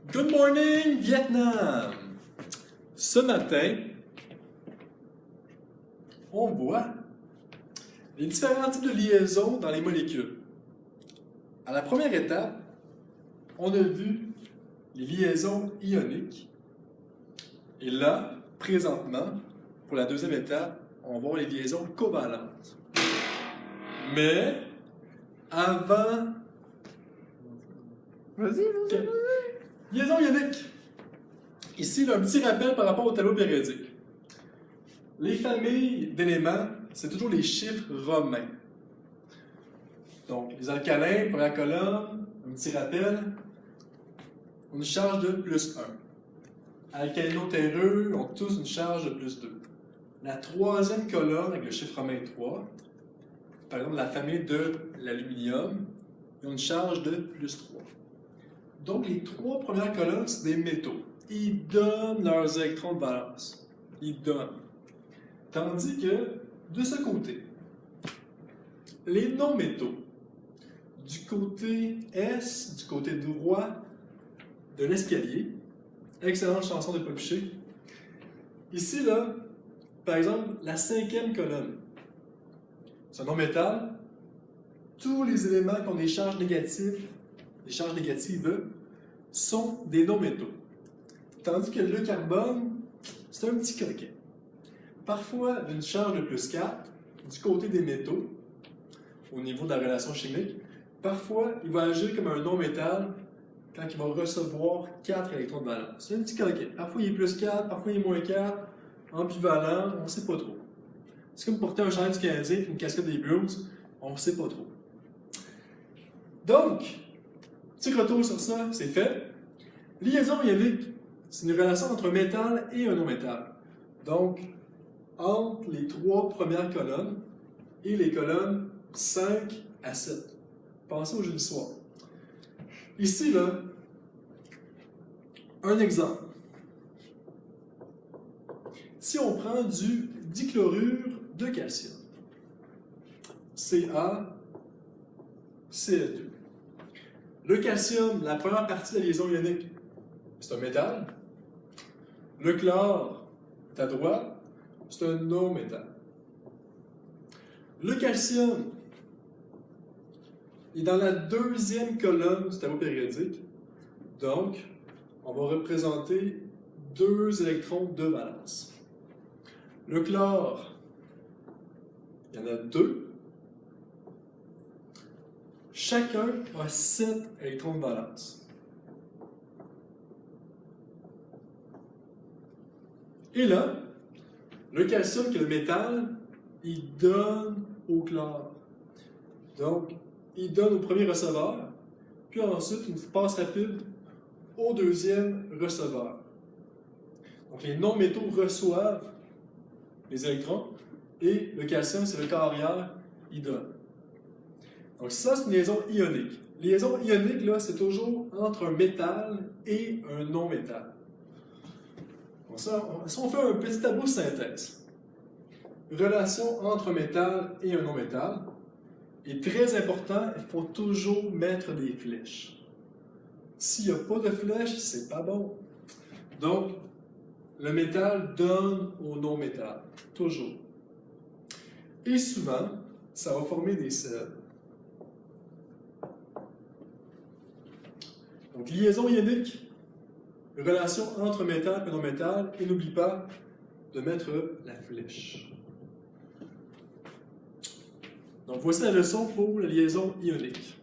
Good morning, Vietnam! Ce matin, on voit les différents types de liaisons dans les molécules. À la première étape, on a vu les liaisons ioniques. Et là, présentement, pour la deuxième étape, on va voir les liaisons covalentes. Mais, avant... Vas-y. Liaison ionique. Ici, là, un petit rappel par rapport au tableau périodique. Les familles d'éléments, c'est toujours les chiffres romains. Donc, les alcalins, première colonne, un petit rappel, on a une charge de plus 1. Alcalino-terreux ont tous une charge de plus 2. La troisième colonne, avec le chiffre romain 3, par exemple la famille de l'aluminium, ils ont une charge de plus 3. Donc, les trois premières colonnes, c'est des métaux. Ils donnent leurs électrons de valence. Ils donnent. Tandis que, de ce côté, les non-métaux, du côté S, du côté droit de l'escalier, excellente chanson de Paul Piché. Ici, là, par exemple, la cinquième colonne, c'est un non-métal. Tous les éléments qui ont des charges négatives, sont des non-métaux. Tandis que le carbone, c'est un petit coquet. Parfois, une charge de plus 4 du côté des métaux, au niveau de la relation chimique. Parfois, il va agir comme un non-métal quand il va recevoir 4 électrons de valence. C'est un petit coquet. Parfois, il est plus 4, parfois, il est moins 4, ambivalent, on ne sait pas trop. C'est comme porter un chandail du Canadien et une casquette des Bruins, on ne sait pas trop. Donc, petit retour sur ça, c'est fait. Liaison ionique, c'est une relation entre un métal et un non-métal. Donc, entre les trois premières colonnes et les colonnes 5 à 7. Pensez au jeudi soir. Ici, là, un exemple. Si on prend du dichlorure de calcium, CaCl2. Le calcium, la première partie de la liaison ionique, c'est un métal. Le chlore, est à droite, c'est un non-métal. Le calcium est dans la deuxième colonne du tableau périodique. Donc, on va représenter 2 électrons de valence. Le chlore, il y en a 2. Chacun a 7 électrons de valence. Et là, le calcium, qui est le métal, il donne au chlore. Donc, il donne au premier receveur, puis ensuite une passe rapide au deuxième receveur. Donc, les non-métaux reçoivent les électrons, et le calcium, c'est le corps arrière, il donne. Donc ça, c'est une liaison ionique. Liaison ionique, là, c'est toujours entre un métal et un non-métal. Donc ça, si on fait un petit tableau de synthèse, relation entre un métal et un non-métal, est très important, il faut toujours mettre des flèches. S'il n'y a pas de flèches, c'est pas bon. Donc, le métal donne au non-métal, toujours. Et souvent, ça va former des sels. Donc, liaison ionique, relation entre métal et non-métal, et n'oublie pas de mettre la flèche. Donc, voici la leçon pour la liaison ionique.